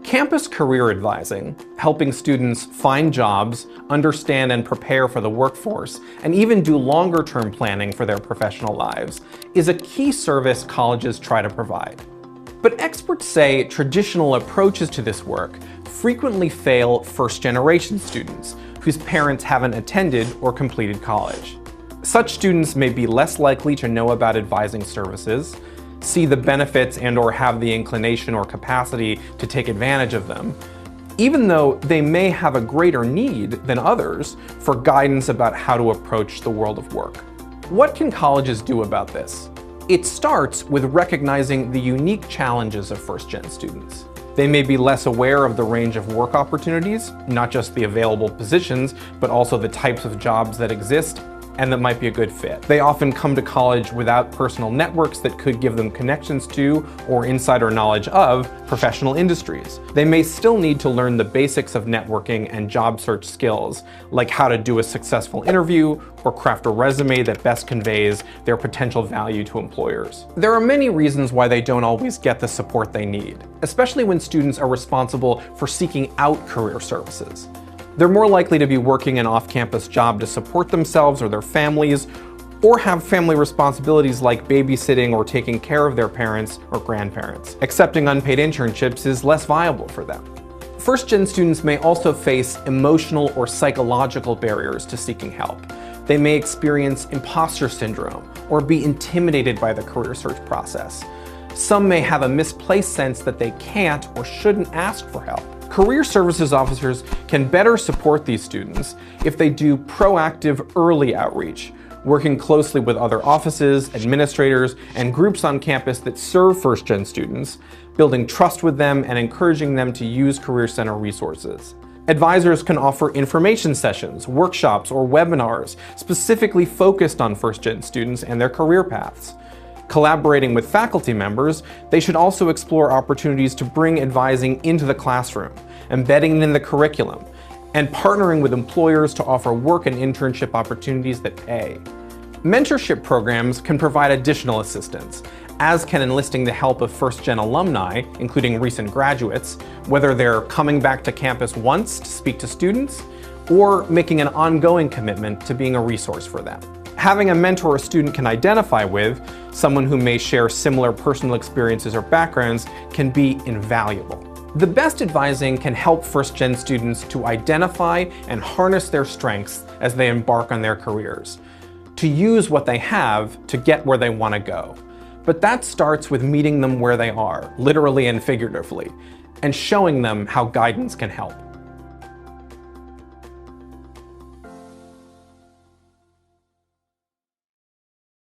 Campus career advising, helping students find jobs, understand and prepare for the workforce, and even do longer-term planning for their professional lives, is a key service colleges try to provide. But experts say traditional approaches to this work frequently fail first-generation students whose parents haven't attended or completed college. Such students may be less likely to know about advising services, see the benefits and/or have the inclination or capacity to take advantage of them, even though they may have a greater need than others for guidance about how to approach the world of work. What can colleges do about this? It starts with recognizing the unique challenges of first-gen students. They may be less aware of the range of work opportunities, not just the available positions, but also the types of jobs that exist and that might be a good fit. They often come to college without personal networks that could give them connections to or insider knowledge of professional industries. They may still need to learn the basics of networking and job search skills, like how to do a successful interview or craft a resume that best conveys their potential value to employers. There are many reasons why they don't always get the support they need, especially when students are responsible for seeking out career services. They're more likely to be working an off-campus job to support themselves or their families, or have family responsibilities like babysitting or taking care of their parents or grandparents. Accepting unpaid internships is less viable for them. First-gen students may also face emotional or psychological barriers to seeking help. They may experience imposter syndrome or be intimidated by the career search process. Some may have a misplaced sense that they can't or shouldn't ask for help. Career services officers can better support these students if they do proactive early outreach, working closely with other offices, administrators, and groups on campus that serve first-gen students, building trust with them and encouraging them to use Career Center resources. Advisors can offer information sessions, workshops, or webinars specifically focused on first-gen students and their career paths. Collaborating with faculty members, they should also explore opportunities to bring advising into the classroom, embedding it in the curriculum, and partnering with employers to offer work and internship opportunities that pay. Mentorship programs can provide additional assistance, as can enlisting the help of first-gen alumni, including recent graduates, whether they're coming back to campus once to speak to students, or making an ongoing commitment to being a resource for them. Having a mentor a student can identify with, someone who may share similar personal experiences or backgrounds, can be invaluable. The best advising can help first-gen students to identify and harness their strengths as they embark on their careers, to use what they have to get where they want to go. But that starts with meeting them where they are, literally and figuratively, and showing them how guidance can help.